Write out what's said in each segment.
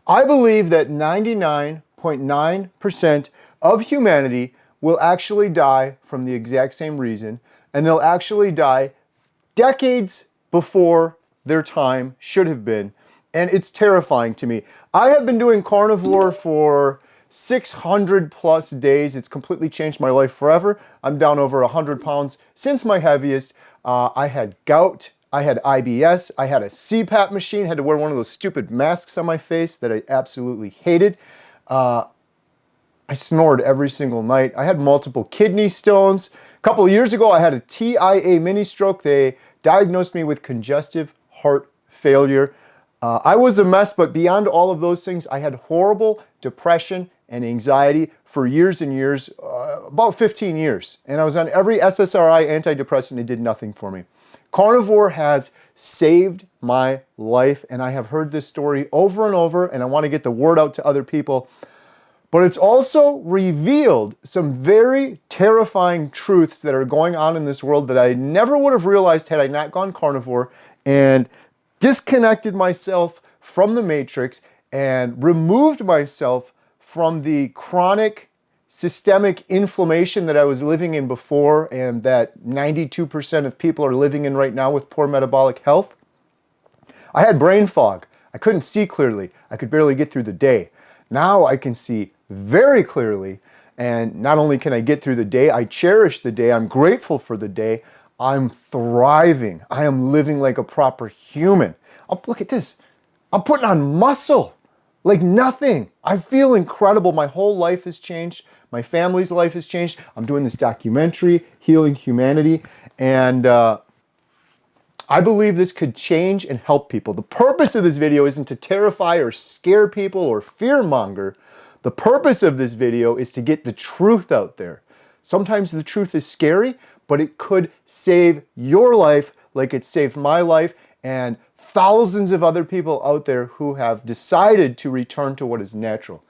I believe that 99.9% of humanity will actually die from the exact same reason, and they'll actually die decades before their time should have been. And it's terrifying to me. I have been doing carnivore for 600 plus days. It's completely changed my life forever. I'm down over 100 pounds since my heaviest. I had gout, I had IBS, I had a CPAP machine, had to wear one of those stupid masks on my face that I absolutely hated. I snored every single night. I had multiple kidney stones. A couple of years ago, I had a TIA mini stroke. They diagnosed me with congestive heart failure. I was a mess, but beyond all of those things, I had horrible depression and anxiety for years and years, about 15 years. And I was on every SSRI antidepressant. It did nothing for me. Carnivore has saved my life, and I have heard this story over and over, and I want to get the word out to other people. But it's also revealed some very terrifying truths that are going on in this world that I never would have realized had I not gone carnivore and disconnected myself from the matrix and removed myself from the chronic systemic inflammation that I was living in before and that 92% of people are living in right now with poor metabolic health. I had brain fog. I couldn't see clearly. I could barely get through the day. Now I can see very clearly, and not only can I get through the day, I cherish the day, I'm grateful for the day, I'm thriving. I am living like a proper human. Oh, look at this. I'm putting on muscle like nothing. I feel incredible. My whole life has changed. My family's life has changed. I'm doing this documentary, Healing Humanity, and I believe this could change and help people. The purpose of this video isn't to terrify or scare people or fearmonger. The purpose of this video is to get the truth out there. Sometimes the truth is scary, but it could save your life like it saved my life and thousands of other people out there who have decided to return to what is natural.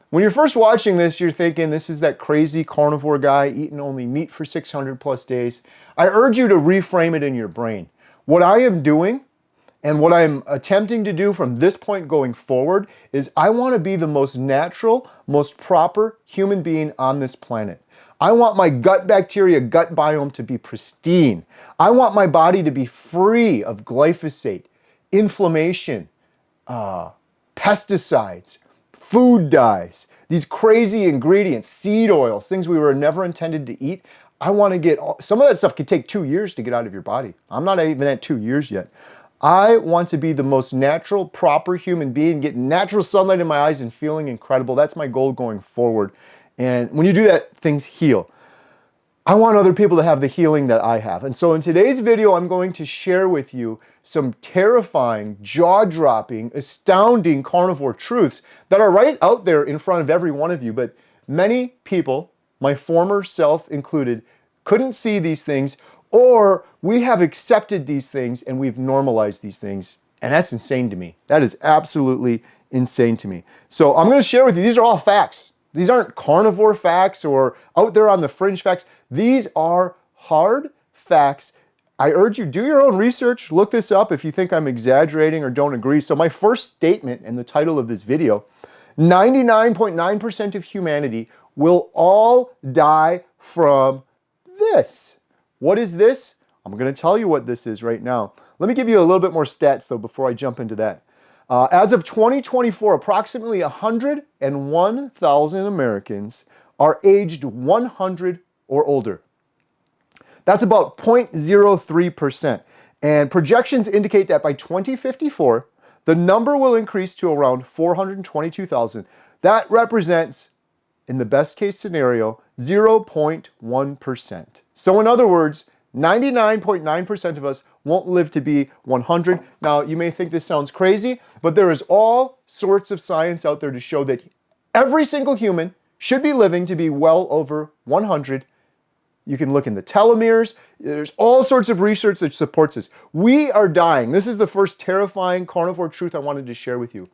When you're first watching this, you're thinking this is that crazy carnivore guy eating only meat for 600 plus days. I urge you to reframe it in your brain. What I am doing and what I'm attempting to do from this point going forward is I want to be the most natural, most proper human being on this planet. I want my gut bacteria, gut biome to be pristine. I want my body to be free of glyphosate, inflammation, pesticides, food dyes, these crazy ingredients, seed oils, things we were never intended to eat. I want to get, some of that stuff could take 2 years to get out of your body. I'm not even at 2 years yet. I want to be the most natural, proper human being, get natural sunlight in my eyes and feeling incredible. That's my goal going forward. And when you do that, things heal. I want other people to have the healing that I have. And so in today's video, I'm going to share with you some terrifying, jaw-dropping, astounding carnivore truths that are right out there in front of every one of you. But many people, my former self included, couldn't see these things, or we have accepted these things and we've normalized these things. And that's insane to me. That is absolutely insane to me. So I'm going to share with you, these are all facts. These aren't carnivore facts or out there on the fringe facts. These are hard facts. I urge you, do your own research. Look this up if you think I'm exaggerating or don't agree. So my first statement and the title of this video, 99.9% of humanity will all die from this. What is this? I'm going to tell you what this is right now. Let me give you a little bit more stats though before I jump into that. As of 2024, approximately 101,000 Americans are aged 100 or older. That's about 0.03%. And projections indicate that by 2054, the number will increase to around 422,000. That represents, in the best case scenario, 0.1%. So in other words, 99.9% of us won't live to be 100. Now, you may think this sounds crazy, but there is all sorts of science out there to show that every single human should be living to be well over 100. You can look in the telomeres. There's all sorts of research that supports this. We are dying. This is the first terrifying carnivore truth I wanted to share with you.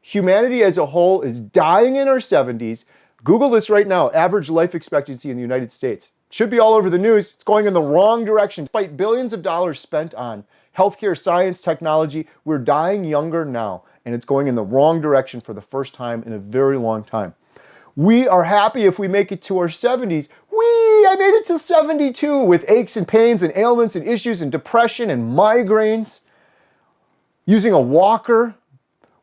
Humanity as a whole is dying in our 70s. Google this right now, average life expectancy in the United States. Should be all over the news. It's going in the wrong direction. Despite billions of dollars spent on healthcare, science, technology, we're dying younger now. and it's going in the wrong direction for the first time in a very long time. We are happy if we make it to our 70s. I made it to 72 with aches and pains and ailments and issues and depression and migraines, using a walker,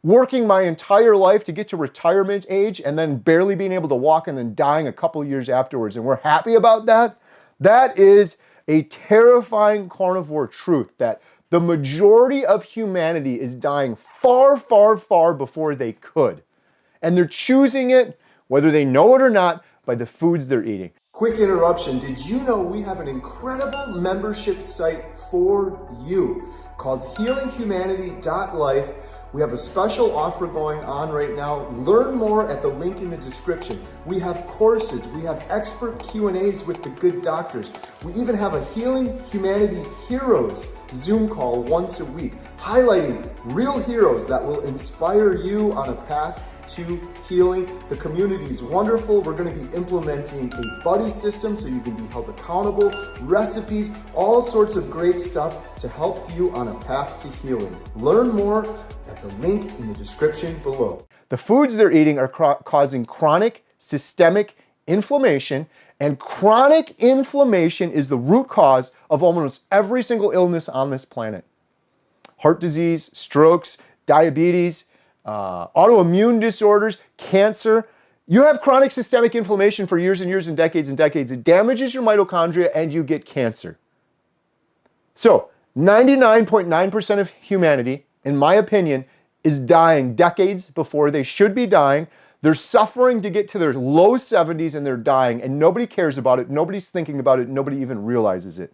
working my entire life to get to retirement age and then barely being able to walk and then dying a couple years afterwards. And we're happy about that. That is a terrifying carnivore truth that the majority of humanity is dying far, far, far before they could. And they're choosing it, whether they know it or not, by the foods they're eating. Quick interruption. Did you know we have an incredible membership site for you called healinghumanity.life? We have a special offer going on right now. Learn more at the link in the description. We have courses. We have expert Q&As with the good doctors. We even have a Healing Humanity Heroes Zoom call once a week, highlighting real heroes that will inspire you on a path to healing. The community is wonderful. We're going to be implementing a buddy system so you can be held accountable, recipes, all sorts of great stuff to help you on a path to healing. Learn more at the link in the description below. The foods they're eating are causing chronic systemic inflammation, and chronic inflammation is the root cause of almost every single illness on this planet. Heart disease, strokes, diabetes, autoimmune disorders, cancer. You have chronic systemic inflammation for years and years and decades. It damages your mitochondria and you get cancer. So 99.9% of humanity, in my opinion, is dying decades before they should be dying. They're suffering to get to their low 70s and they're dying, and nobody cares about it. Nobody's thinking about it. Nobody even realizes it.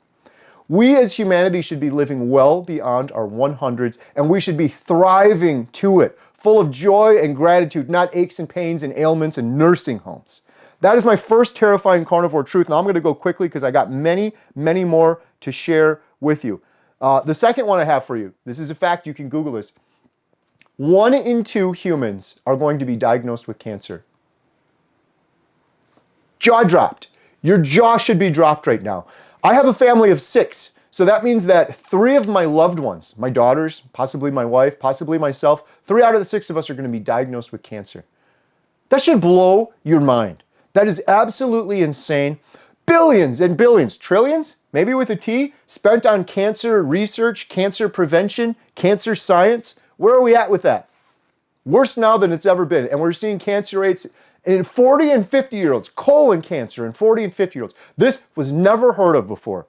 We as humanity should be living well beyond our 100s, and we should be thriving to it, full of joy and gratitude, not aches and pains and ailments and nursing homes. That is my first terrifying carnivore truth. Now I'm going to go quickly because I got many, many more to share with you. The second one I have for you, this is a fact, you can Google this. 1 in 2 humans are going to be diagnosed with cancer. Jaw dropped. Your jaw should be dropped right now. I have a family of 6, so that means that 3 of my loved ones, my daughters, possibly my wife, possibly myself, 3 out of the 6 of us are going to be diagnosed with cancer. That should blow your mind. That is absolutely insane. Billions and billions, trillions, maybe with a T, spent on cancer research, cancer prevention, cancer science. Where are we at with that? Worse now than it's ever been. And we're seeing cancer rates in 40 and 50-year-olds, colon cancer in 40 and 50-year-olds. This was never heard of before.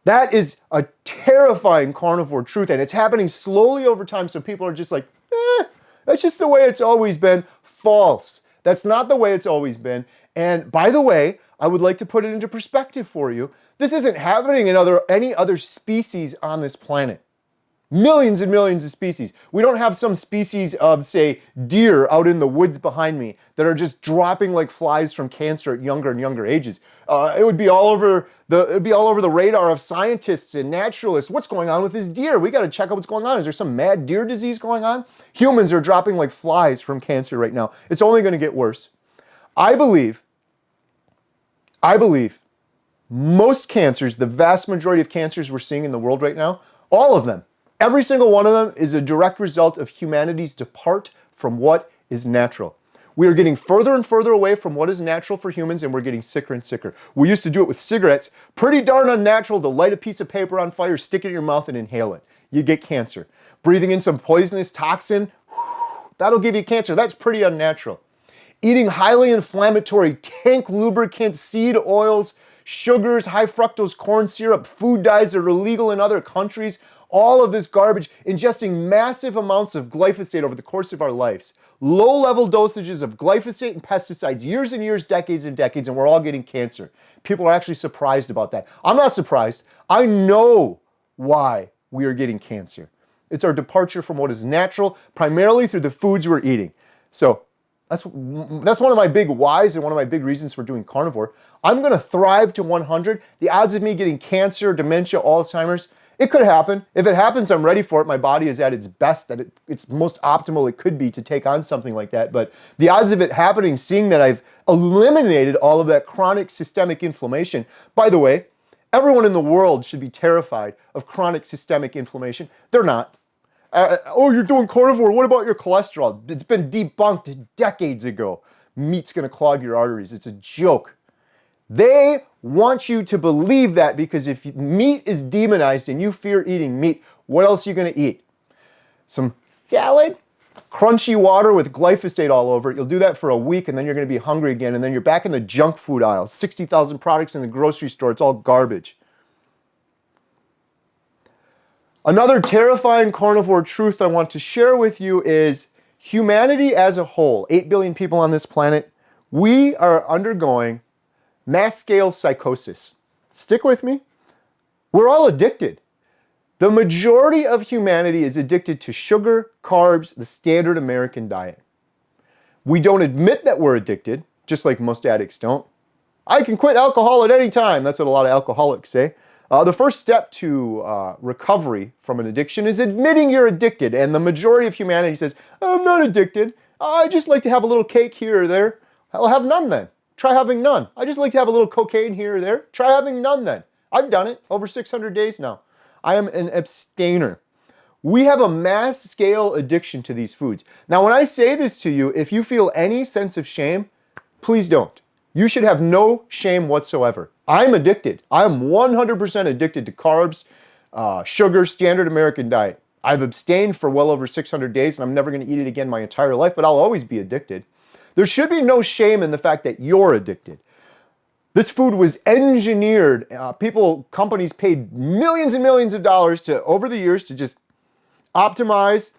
That is a terrifying carnivore truth, and it's happening slowly over time, so people are just like, that's just the way it's always been. False. That's not the way it's always been. And by the way, I would like to put it into perspective for you. This isn't happening in any other species on this planet. Millions and millions of species. We don't have some species of, say, deer out in the woods behind me that are just dropping like flies from cancer at younger and younger ages. It would be all over the radar of scientists and naturalists. What's going on with this deer? We got to check out what's going on. Is there some mad deer disease going on? Humans are dropping like flies from cancer right now. It's only going to get worse. I believe most cancers, the vast majority of cancers we're seeing in the world right now, all of them, every single one of them is a direct result of humanity's depart from what is natural. We are getting further and further away from what is natural for humans, and we're getting sicker and sicker. We used to do it with cigarettes. Pretty darn unnatural to light a piece of paper on fire, stick it in your mouth, and inhale it. You get cancer. Breathing in some poisonous toxin, that'll give you cancer. That's pretty unnatural. Eating highly inflammatory tank lubricants, seed oils, sugars, high fructose corn syrup, food dyes that are illegal in other countries, all of this garbage, ingesting massive amounts of glyphosate over the course of our lives. Low-level dosages of glyphosate and pesticides, years and years, decades and decades, and we're all getting cancer. People are actually surprised about that. I'm not surprised. I know why we are getting cancer. It's our departure from what is natural, primarily through the foods we're eating. So that's one of my big whys and one of my big reasons for doing carnivore. I'm going to thrive to 100. The odds of me getting cancer, dementia, Alzheimer's, it could happen. If it happens, I'm ready for it. My body is at its best, that it's most optimal it could be to take on something like that. But the odds of it happening, seeing that I've eliminated all of that chronic systemic inflammation. By the way, everyone in the world should be terrified of chronic systemic inflammation. They're not. Oh, you're doing carnivore. What about your cholesterol? It's been debunked decades ago. Meat's going to clog your arteries. It's a joke. They want you to believe that because if meat is demonized and you fear eating meat, what else are you going to eat? Some salad? Crunchy water with glyphosate all over it. You'll do that for a week and then you're going to be hungry again and then you're back in the junk food aisle. 60,000 products in the grocery store. It's all garbage. Another terrifying carnivore truth I want to share with you is humanity as a whole, 8 billion people on this planet, we are undergoing mass-scale psychosis. Stick with me. We're all addicted. The majority of humanity is addicted to sugar, carbs, the standard American diet. We don't admit that we're addicted, just like most addicts don't. I can quit alcohol at any time. That's what a lot of alcoholics say. The first step to recovery from an addiction is admitting you're addicted. And the majority of humanity says, I'm not addicted. I just like to have a little cake here or there. I'll have none then. Try having none. I just like to have a little cocaine here or there. Try having none then. I've done it over 600 days now. I am an abstainer. We have a mass scale addiction to these foods. Now, when I say this to you, if you feel any sense of shame, please don't. You should have no shame whatsoever. I'm addicted. I'm 100% addicted to carbs, sugar, standard American diet. I've abstained for well over 600 days and I'm never going to eat it again my entire life, but I'll always be addicted. There should be no shame in the fact that you're addicted. This food was engineered. Companies paid millions and millions of dollars to, over the years, to just optimize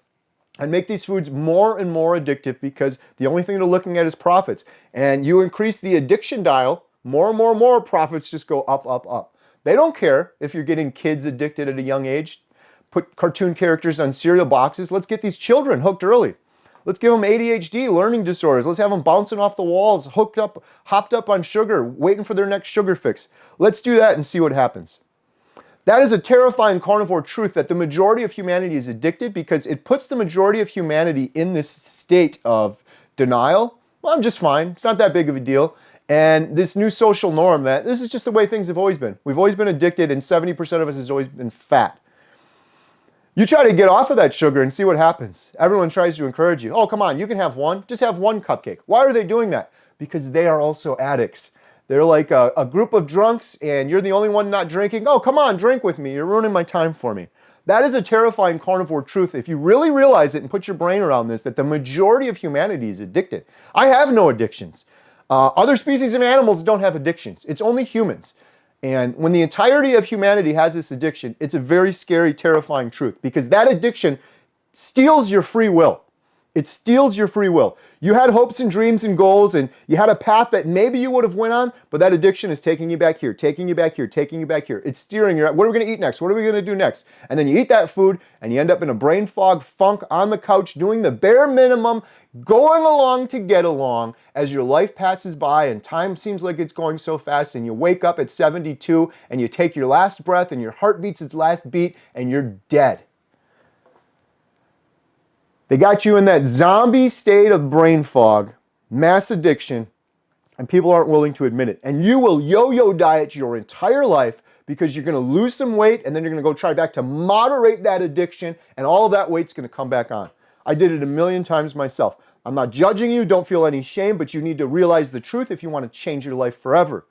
and make these foods more and more addictive because the only thing they're looking at is profits. And you increase the addiction dial, more and more profits just go up, up, up. They don't care if you're getting kids addicted at a young age. Put cartoon characters on cereal boxes. Let's get these children hooked early. Let's give them ADHD, learning disorders. Let's have them bouncing off the walls, hopped up on sugar, waiting for their next sugar fix. Let's do that and see what happens. That is a terrifying carnivore truth that the majority of humanity is addicted because it puts the majority of humanity in this state of denial. Well, I'm just fine. It's not that big of a deal. And this new social norm that this is just the way things have always been. We've always been addicted and 70% of us has always been fat. You try to get off of that sugar and see what happens. Everyone tries to encourage you. Oh, come on, you can have one. Just have one cupcake. Why are they doing that? Because they are also addicts. They're like a group of drunks and you're the only one not drinking. Oh, come on, drink with me. You're ruining my time for me. That is a terrifying carnivore truth. If you really realize it and put your brain around this, that the majority of humanity is addicted. I have no addictions. Other species of animals don't have addictions. It's only humans. And when the entirety of humanity has this addiction, it's a very scary, terrifying truth because that addiction steals your free will. It steals your free will. You had hopes and dreams and goals and you had a path that maybe you would have went on, but that addiction is taking you back here, taking you back here, taking you back here. It's steering you. What are we going to eat next? What are we going to do next? And then you eat that food and you end up in a brain fog funk on the couch doing the bare minimum, going along to get along as your life passes by and time seems like it's going so fast and you wake up at 72 and you take your last breath and your heart beats its last beat and you're dead. They got you in that zombie state of brain fog, mass addiction, and people aren't willing to admit it. And you will yo-yo diet your entire life because you're going to lose some weight and then you're going to go try back to moderate that addiction and all of that weight's going to come back on. I did it a million times myself. I'm not judging you, don't feel any shame, but you need to realize the truth if you want to change your life forever.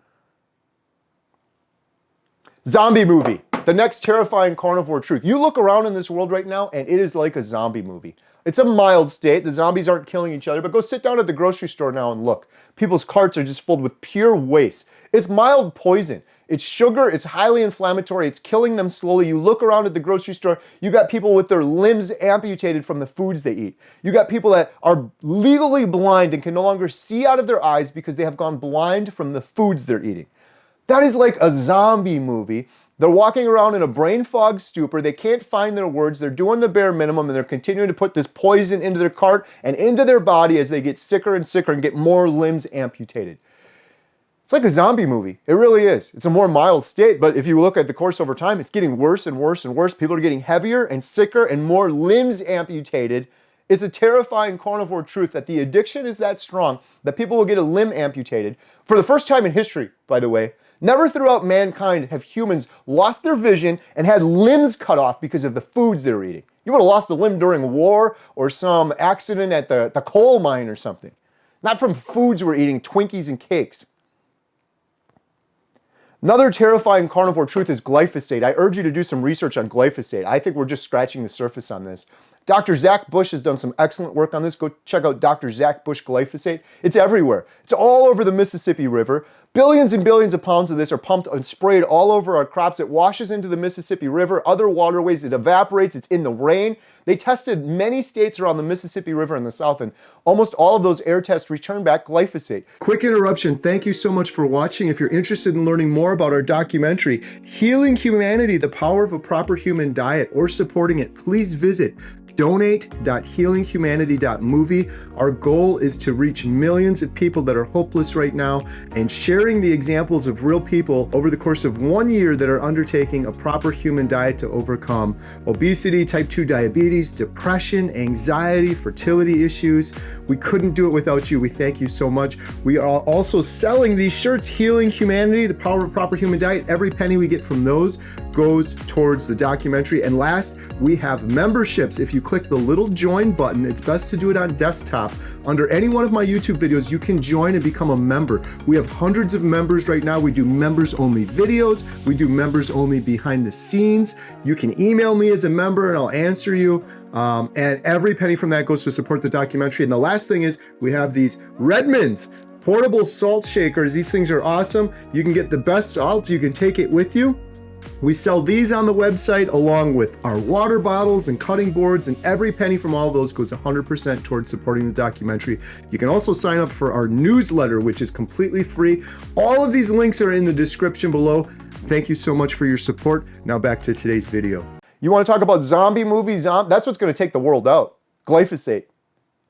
Zombie movie, the next terrifying carnivore truth. You look around in this world right now and it is like a zombie movie. It's a mild state. The zombies aren't killing each other, but go sit down at the grocery store now and look. People's carts are just filled with pure waste. It's mild poison. It's sugar. It's highly inflammatory. It's killing them slowly. You look around at the grocery store, you got people with their limbs amputated from the foods they eat. You got people that are legally blind and can no longer see out of their eyes because they have gone blind from the foods they're eating. That is like a zombie movie. They're walking around in a brain fog stupor. They can't find their words. They're doing the bare minimum and they're continuing to put this poison into their cart and into their body as they get sicker and sicker and get more limbs amputated. It's like a zombie movie. It really is. It's a more mild state, but if you look at the course over time, it's getting worse and worse and worse. People are getting heavier and sicker and more limbs amputated. It's a terrifying carnivore truth that the addiction is that strong that people will get a limb amputated. For the first time in history, by the way, never throughout mankind have humans lost their vision and had limbs cut off because of the foods they're eating. You would have lost a limb during a war or some accident at the coal mine or something. Not from foods we're eating, Twinkies and cakes. Another terrifying carnivore truth is glyphosate. I urge you to do some research on glyphosate. I think we're just scratching the surface on this. Dr. Zach Bush has done some excellent work on this. Go check out Dr. Zach Bush glyphosate. It's everywhere. It's all over the Mississippi River. Billions and billions of pounds of this are pumped and sprayed all over our crops. It washes into the Mississippi River, other waterways. It evaporates. It's in the rain. They tested many states around the Mississippi River in the south, and almost all of those air tests returned back glyphosate. Quick interruption. Thank you so much for watching. If you're interested in learning more about our documentary, Healing Humanity, The Power of a Proper Human Diet, or supporting it, please visit donate.healinghumanity.movie. Our goal is to reach millions of people that are hopeless right now and sharing the examples of real people over the course of 1 year that are undertaking a proper human diet to overcome obesity, type 2 diabetes, depression, anxiety, fertility issues. We couldn't do it without you. We thank you so much. We are also selling these shirts, Healing Humanity, The Power of a Proper Human Diet. Every penny we get from those goes towards the documentary. And last, we have memberships. If you click the little join button, it's best to do it on desktop. Under any one of my YouTube videos, you can join and become a member. We have hundreds of members right now. We do members only videos. We do members only behind the scenes. You can email me as a member and I'll answer you. And every penny from that goes to support the documentary. And the last thing is we have these Redmond's portable salt shakers. These things are awesome. You can get the best salt. You can take it with you. We sell these on the website along with our water bottles and cutting boards, and every penny from all of those goes 100% towards supporting the documentary. You can also sign up for our newsletter, which is completely free. All of these links are in the description below. Thank you so much for your support. Now back to today's video. You want to talk about zombie movies? That's what's going to take the world out. Glyphosate.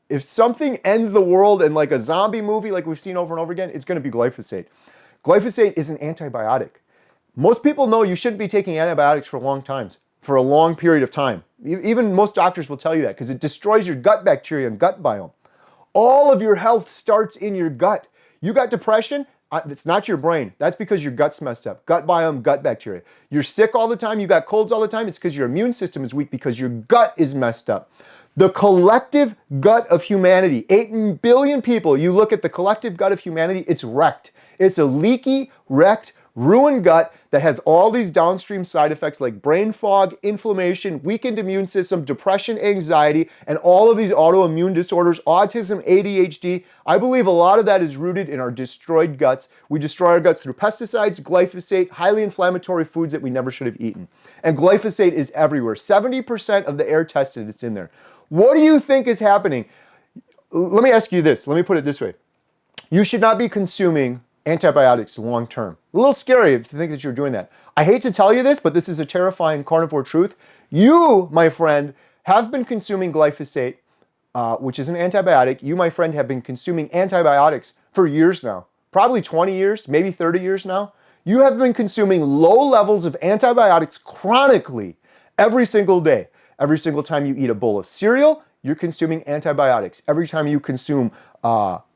If something ends the world in like a zombie movie like we've seen over and over again, it's going to be glyphosate. Glyphosate is an antibiotic. Most people know you shouldn't be taking antibiotics for a long period of time. Even most doctors will tell you that because it destroys your gut bacteria and gut biome. All of your health starts in your gut. You got depression, it's not your brain. That's because your gut's messed up. Gut biome, gut bacteria. You're sick all the time, you got colds all the time, it's because your immune system is weak because your gut is messed up. The collective gut of humanity, 8 billion people, you look at the collective gut of humanity, it's wrecked. It's a leaky, wrecked, ruined gut that has all these downstream side effects like brain fog, inflammation, weakened immune system, depression, anxiety, and all of these autoimmune disorders, autism, ADHD. I believe a lot of that is rooted in our destroyed guts. We destroy our guts through pesticides, glyphosate, highly inflammatory foods that we never should have eaten. And glyphosate is everywhere. 70% of the air tested, it's in there. What do you think is happening? Let me ask you this. Let me put it this way. You should not be consuming antibiotics long term. A little scary if you think that you're doing that. I hate to tell you this, but this is a terrifying carnivore truth. You, my friend, have been consuming glyphosate, which is an antibiotic. You, my friend, have been consuming antibiotics for years now. Probably 20 years, maybe 30 years now. You have been consuming low levels of antibiotics chronically every single day. Every single time you eat a bowl of cereal, you're consuming antibiotics. Every time you consume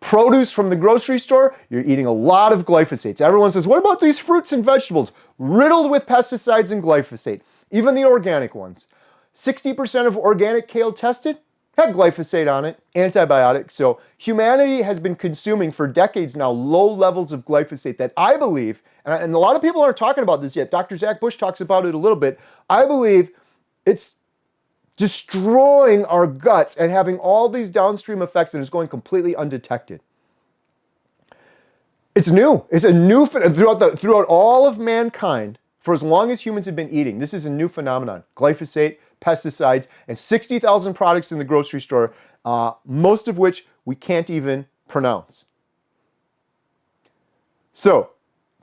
produce from the grocery store, you're eating a lot of glyphosates. Everyone says, what about these fruits and vegetables? Riddled with pesticides and glyphosate, even the organic ones. 60% of organic kale tested had glyphosate on it, antibiotics. So humanity has been consuming for decades now low levels of glyphosate that I believe, and a lot of people aren't talking about this yet, Dr. Zach Bush talks about it a little bit, I believe it's destroying our guts and having all these downstream effects and it's going completely undetected. It's new. It's a new throughout all of mankind for as long as humans have been eating. This is a new phenomenon. Glyphosate, pesticides, and 60,000 products in the grocery store, most of which we can't even pronounce. So,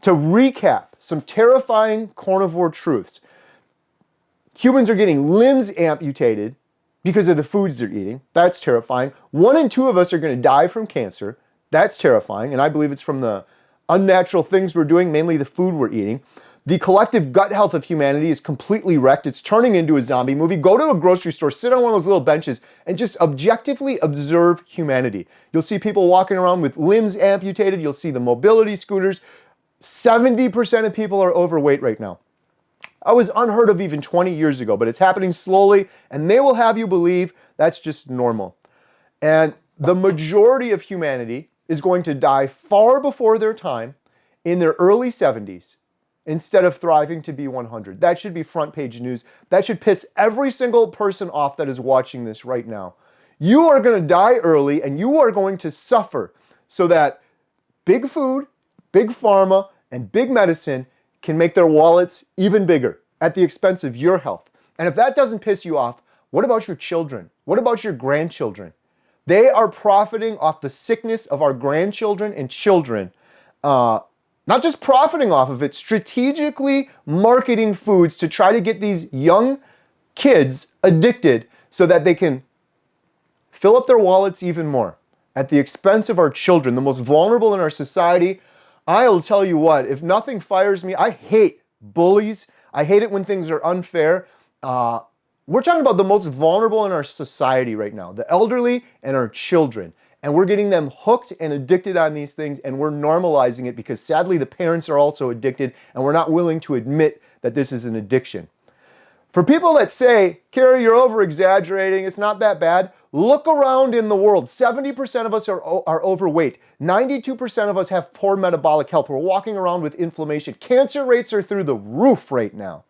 to recap some terrifying carnivore truths. Humans are getting limbs amputated because of the foods they're eating. That's terrifying. 1 in 2 of us are going to die from cancer. That's terrifying. And I believe it's from the unnatural things we're doing, mainly the food we're eating. The collective gut health of humanity is completely wrecked. It's turning into a zombie movie. Go to a grocery store, sit on one of those little benches, and just objectively observe humanity. You'll see people walking around with limbs amputated. You'll see the mobility scooters. 70% of people are overweight right now. That was unheard of even 20 years ago, but it's happening slowly, and they will have you believe that's just normal. And the majority of humanity is going to die far before their time in their early 70s instead of thriving to be 100. That should be front page news. That should piss every single person off that is watching this right now. You are going to die early, and you are going to suffer so that big food, big pharma, and big medicine can make their wallets even bigger at the expense of your health. And if that doesn't piss you off, what about your children? What about your grandchildren? They are profiting off the sickness of our grandchildren and children. Not just profiting off of it, strategically marketing foods to try to get these young kids addicted so that they can fill up their wallets even more at the expense of our children, the most vulnerable in our society. I'll tell you what, if nothing fires me, I hate bullies. I hate it when things are unfair. We're talking about the most vulnerable in our society right now, the elderly and our children. And we're getting them hooked and addicted on these things, and we're normalizing it because sadly the parents are also addicted, and we're not willing to admit that this is an addiction. For people that say, Carrie, you're over-exaggerating, it's not that bad, look around in the world. 70% of us are overweight. 92% of us have poor metabolic health. We're walking around with inflammation. Cancer rates are through the roof right now.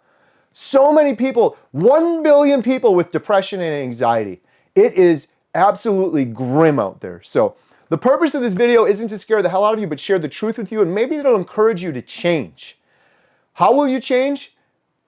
So many people, 1 billion people with depression and anxiety. It is absolutely grim out there. So the purpose of this video isn't to scare the hell out of you, but share the truth with you, and maybe it'll encourage you to change. How will you change?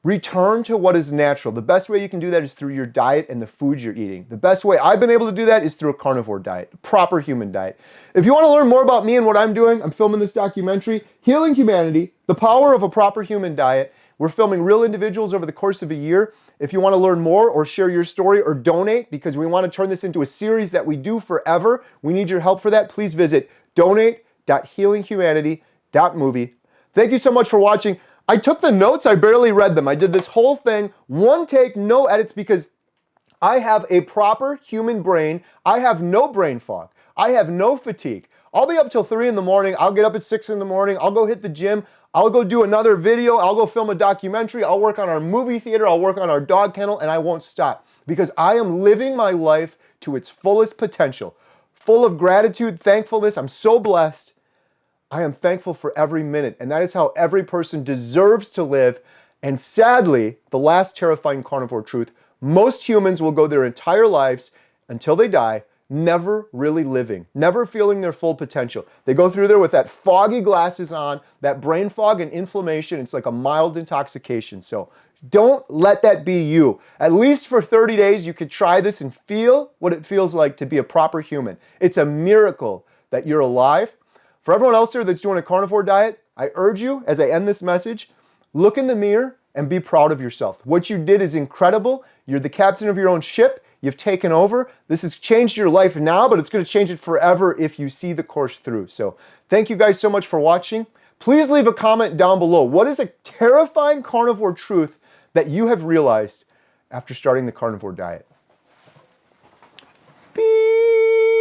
Return to what is natural. The best way you can do that is through your diet and the food you're eating. The best way I've been able to do that is through a carnivore diet, a proper human diet. If you want to learn more about me and what I'm doing, I'm filming this documentary, Healing Humanity, The Power of a Proper Human Diet. We're filming real individuals over the course of a year. If you want to learn more or share your story or donate, because we want to turn this into a series that we do forever, we need your help for that. Please visit donate.healinghumanity.movie. Thank you so much for watching. I took the notes, I barely read them. I did this whole thing, one take, no edits, because I have a proper human brain. I have no brain fog. I have no fatigue. I'll be up till 3 in the morning. I'll get up at 6 in the morning. I'll go hit the gym. I'll go do another video. I'll go film a documentary. I'll work on our movie theater. I'll work on our dog kennel, and I won't stop because I am living my life to its fullest potential. Full of gratitude, thankfulness. I'm so blessed. I am thankful for every minute, and that is how every person deserves to live. And sadly, the last terrifying carnivore truth, most humans will go their entire lives until they die never really living, never feeling their full potential. They go through there with that foggy glasses on, that brain fog and inflammation. It's like a mild intoxication. So don't let that be you. At least for 30 days, you could try this and feel what it feels like to be a proper human. It's a miracle that you're alive. For everyone else there that's doing a carnivore diet, I urge you, as I end this message, look in the mirror and be proud of yourself. What you did is incredible. You're the captain of your own ship. You've taken over. This has changed your life now, but it's going to change it forever if you see the course through. So thank you guys so much for watching. Please leave a comment down below. What is a terrifying carnivore truth that you have realized after starting the carnivore diet?